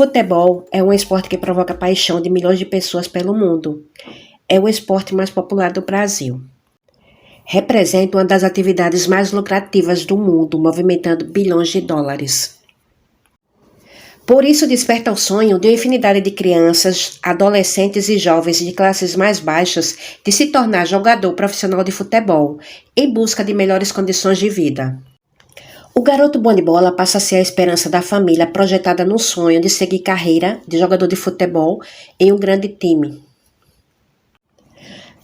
Futebol é um esporte que provoca paixão de milhões de pessoas pelo mundo. É o esporte mais popular do Brasil. Representa uma das atividades mais lucrativas do mundo, movimentando bilhões de dólares. Por isso desperta o sonho de uma infinidade de crianças, adolescentes e jovens de classes mais baixas de se tornar jogador profissional de futebol, em busca de melhores condições de vida. O garoto bom de bola passa a ser a esperança da família projetada no sonho de seguir carreira de jogador de futebol em um grande time.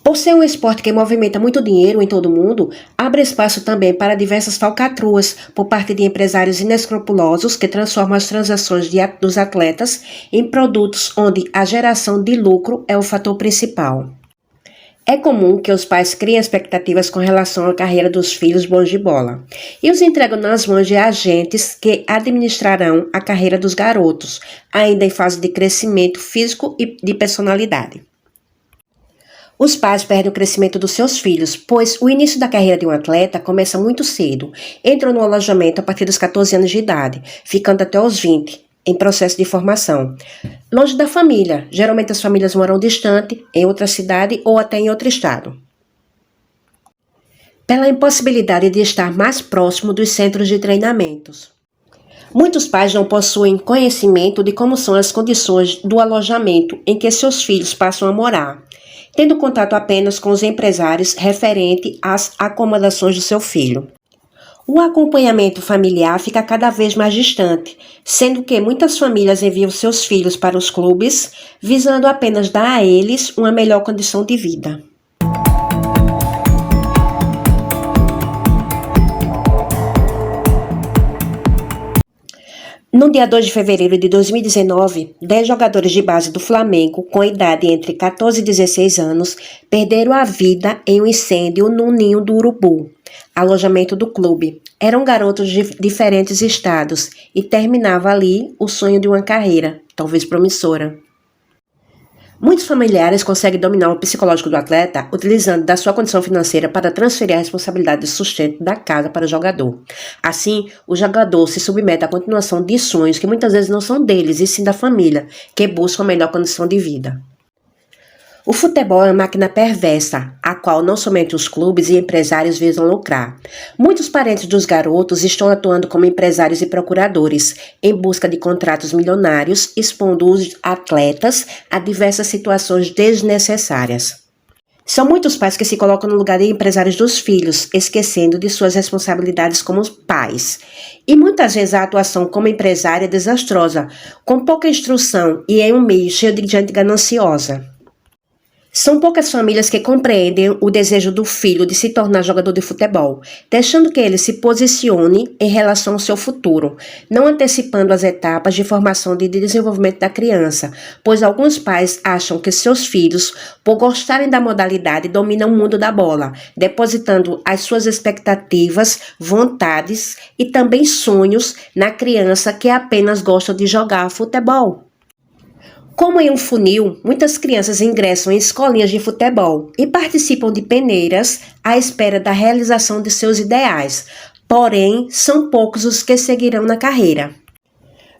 Por ser um esporte que movimenta muito dinheiro em todo o mundo, abre espaço também para diversas falcatruas por parte de empresários inescrupulosos que transformam as transações dos atletas em produtos onde a geração de lucro é o fator principal. É comum que os pais criem expectativas com relação à carreira dos filhos bons de bola e os entregam nas mãos de agentes que administrarão a carreira dos garotos, ainda em fase de crescimento físico e de personalidade. Os pais perdem o crescimento dos seus filhos, pois o início da carreira de um atleta começa muito cedo. Entram no alojamento a partir dos 14 anos de idade, ficando até os 20, em processo de formação. Longe da família, geralmente as famílias moram distante, em outra cidade ou até em outro estado. Pela impossibilidade de estar mais próximo dos centros de treinamentos. Muitos pais não possuem conhecimento de como são as condições do alojamento em que seus filhos passam a morar, tendo contato apenas com os empresários referente às acomodações do seu filho. O acompanhamento familiar fica cada vez mais distante, sendo que muitas famílias enviam seus filhos para os clubes, visando apenas dar a eles uma melhor condição de vida. No dia 2 de fevereiro de 2019, 10 jogadores de base do Flamengo, com idade entre 14 e 16 anos, perderam a vida em um incêndio no Ninho do Urubu, alojamento do clube. Eram garotos de diferentes estados e terminava ali o sonho de uma carreira, talvez promissora. Muitos familiares conseguem dominar o psicológico do atleta utilizando da sua condição financeira para transferir a responsabilidade de sustento da casa para o jogador. Assim, o jogador se submete à continuação de sonhos que muitas vezes não são deles, e sim da família, que busca uma melhor condição de vida. O futebol é uma máquina perversa, a qual não somente os clubes e empresários visam lucrar. Muitos parentes dos garotos estão atuando como empresários e procuradores, em busca de contratos milionários, expondo os atletas a diversas situações desnecessárias. São muitos pais que se colocam no lugar de empresários dos filhos, esquecendo de suas responsabilidades como pais. E muitas vezes a atuação como empresária é desastrosa, com pouca instrução e em um meio cheio de gente gananciosa. São poucas famílias que compreendem o desejo do filho de se tornar jogador de futebol, deixando que ele se posicione em relação ao seu futuro, não antecipando as etapas de formação e de desenvolvimento da criança, pois alguns pais acham que seus filhos, por gostarem da modalidade, dominam o mundo da bola, depositando as suas expectativas, vontades e também sonhos na criança que apenas gosta de jogar futebol. Como em um funil, muitas crianças ingressam em escolinhas de futebol e participam de peneiras à espera da realização de seus ideais, porém, são poucos os que seguirão na carreira.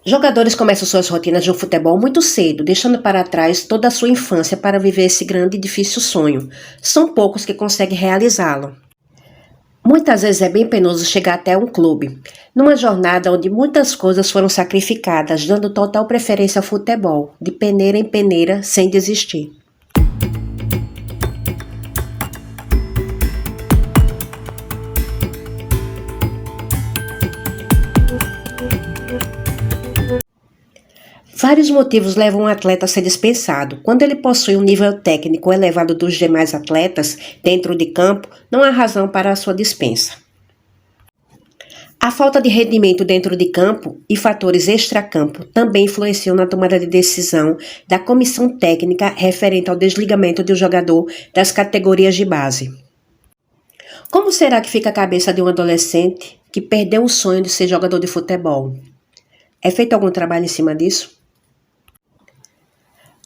Jogadores começam suas rotinas de futebol muito cedo, deixando para trás toda a sua infância para viver esse grande e difícil sonho. São poucos que conseguem realizá-lo. Muitas vezes é bem penoso chegar até um clube, numa jornada onde muitas coisas foram sacrificadas, dando total preferência ao futebol, de peneira em peneira, sem desistir. Vários motivos levam um atleta a ser dispensado. Quando ele possui um nível técnico elevado dos demais atletas dentro de campo, não há razão para a sua dispensa. A falta de rendimento dentro de campo e fatores extracampo também influenciam na tomada de decisão da comissão técnica referente ao desligamento de um jogador das categorias de base. Como será que fica a cabeça de um adolescente que perdeu o sonho de ser jogador de futebol? É feito algum trabalho em cima disso?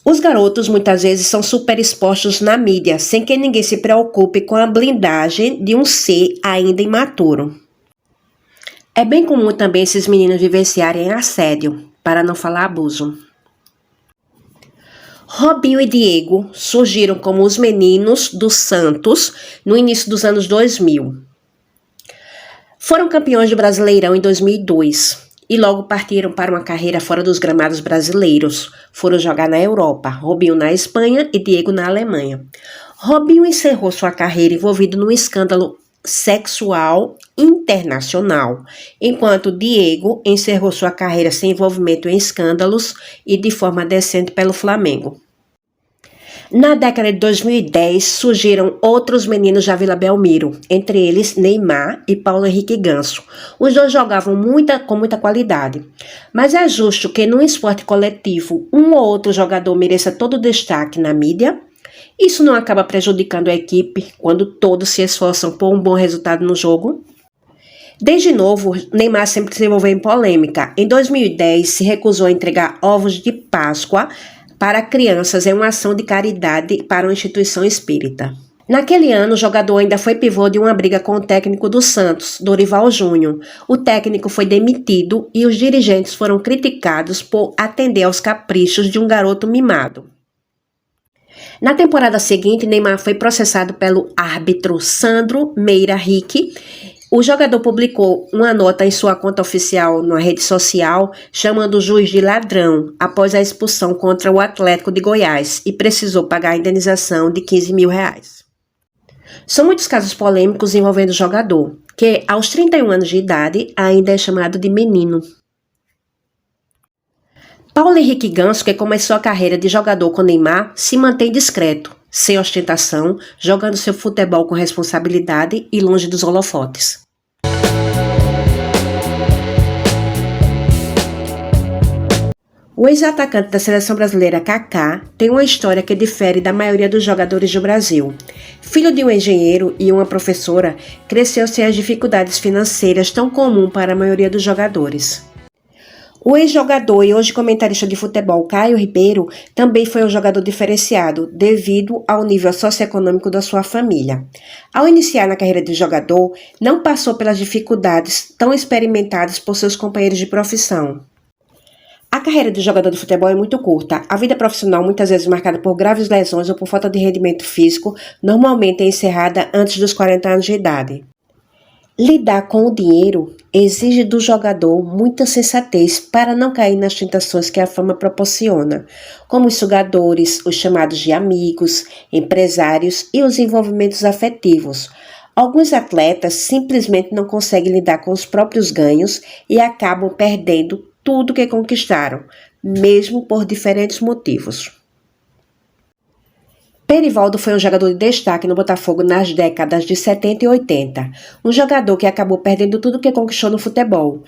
Os garotos muitas vezes são super expostos na mídia, sem que ninguém se preocupe com a blindagem de um ser ainda imaturo. É bem comum também esses meninos vivenciarem assédio, para não falar abuso. Robinho e Diego surgiram como os meninos do Santos no início dos anos 2000. Foram campeões do Brasileirão em 2002 e logo partiram para uma carreira fora dos gramados brasileiros. Foram jogar na Europa, Robinho na Espanha e Diego na Alemanha. Robinho encerrou sua carreira envolvido num escândalo sexual internacional, enquanto Diego encerrou sua carreira sem envolvimento em escândalos e de forma decente pelo Flamengo. Na década de 2010, surgiram outros meninos da Vila Belmiro, entre eles Neymar e Paulo Henrique Ganso. Os dois jogavam com muita qualidade. Mas é justo que num esporte coletivo, um ou outro jogador mereça todo o destaque na mídia? Isso não acaba prejudicando a equipe quando todos se esforçam por um bom resultado no jogo? Desde novo, Neymar sempre se envolveu em polêmica. Em 2010, se recusou a entregar ovos de Páscoa para crianças em uma ação de caridade para uma instituição espírita. Naquele ano, o jogador ainda foi pivô de uma briga com o técnico do Santos, Dorival Júnior. O técnico foi demitido e os dirigentes foram criticados por atender aos caprichos de um garoto mimado. Na temporada seguinte, Neymar foi processado pelo árbitro Sandro Meira Rick. O jogador publicou uma nota em sua conta oficial na rede social, chamando o juiz de ladrão após a expulsão contra o Atlético de Goiás e precisou pagar a indenização de R$15 mil. São muitos casos polêmicos envolvendo o jogador, que aos 31 anos de idade ainda é chamado de menino. Paulo Henrique Ganso, que começou a carreira de jogador com Neymar, se mantém discreto, sem ostentação, jogando seu futebol com responsabilidade e longe dos holofotes. O ex-atacante da seleção brasileira Kaká tem uma história que difere da maioria dos jogadores do Brasil. Filho de um engenheiro e uma professora, cresceu sem as dificuldades financeiras tão comuns para a maioria dos jogadores. O ex-jogador e hoje comentarista de futebol Caio Ribeiro também foi um jogador diferenciado devido ao nível socioeconômico da sua família. Ao iniciar na carreira de jogador, não passou pelas dificuldades tão experimentadas por seus companheiros de profissão. A carreira de jogador de futebol é muito curta. A vida profissional, muitas vezes marcada por graves lesões ou por falta de rendimento físico, normalmente é encerrada antes dos 40 anos de idade. Lidar com o dinheiro exige do jogador muita sensatez para não cair nas tentações que a fama proporciona, como os sugadores, os chamados de amigos, empresários e os envolvimentos afetivos. Alguns atletas simplesmente não conseguem lidar com os próprios ganhos e acabam perdendo tudo que conquistaram, mesmo por diferentes motivos. Perivaldo foi um jogador de destaque no Botafogo nas décadas de 70 e 80, um jogador que acabou perdendo tudo que conquistou no futebol.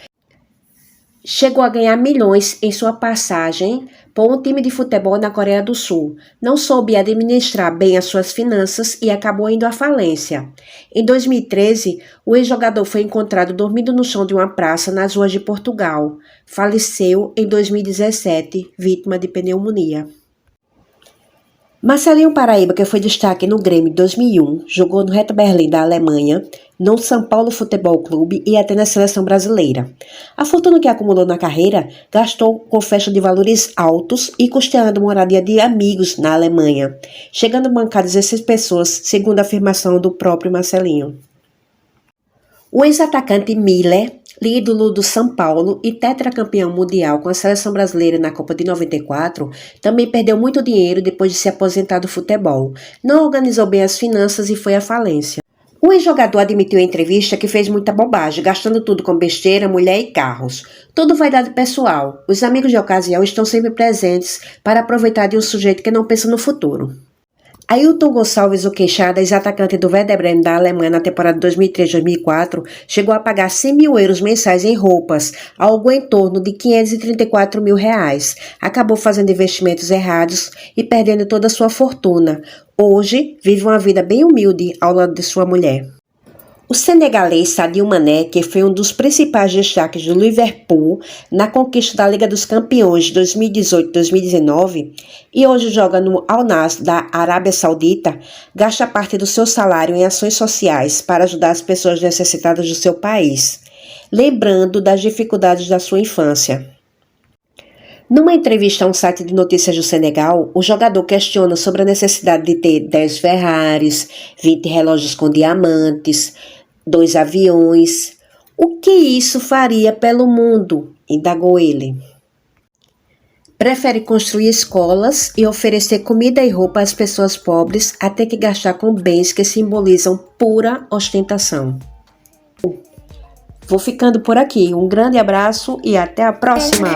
Chegou a ganhar milhões em sua passagem por um time de futebol na Coreia do Sul. Não soube administrar bem as suas finanças e acabou indo à falência. Em 2013, o ex-jogador foi encontrado dormindo no chão de uma praça nas ruas de Portugal. Faleceu em 2017, vítima de pneumonia. Marcelinho Paraíba, que foi destaque no Grêmio em 2001, jogou no Hertha Berlim da Alemanha, no São Paulo Futebol Clube e até na seleção brasileira. A fortuna que acumulou na carreira gastou com festa de valores altos e custeando moradia de amigos na Alemanha, chegando a bancar 16 pessoas, segundo a afirmação do próprio Marcelinho. O ex-atacante Miller, ídolo do São Paulo e tetracampeão mundial com a seleção brasileira na Copa de 94, também perdeu muito dinheiro depois de se aposentar do futebol. Não organizou bem as finanças e foi à falência. O ex-jogador admitiu em entrevista que fez muita bobagem, gastando tudo com besteira, mulher e carros. Tudo vaidade pessoal. Os amigos de ocasião estão sempre presentes para aproveitar de um sujeito que não pensa no futuro. Ailton Gonçalves, o queixada, ex-atacante do Werder Bremen da Alemanha na temporada 2003-2004, chegou a pagar 100 mil euros mensais em roupas, algo em torno de 534 mil reais. Acabou fazendo investimentos errados e perdendo toda a sua fortuna. Hoje, vive uma vida bem humilde ao lado de sua mulher. O senegalês Sadio Mané, que foi um dos principais destaques do Liverpool na conquista da Liga dos Campeões 2018-2019 e hoje joga no Al Nassr da Arábia Saudita, gasta parte do seu salário em ações sociais para ajudar as pessoas necessitadas do seu país, lembrando das dificuldades da sua infância. Numa entrevista a um site de notícias do Senegal, o jogador questiona sobre a necessidade de ter 10 Ferraris, 20 relógios com diamantes, 2 aviões. O que isso faria pelo mundo? Indagou ele. Prefere construir escolas e oferecer comida e roupa às pessoas pobres a ter que gastar com bens que simbolizam pura ostentação. Vou ficando por aqui. Um grande abraço e até a próxima!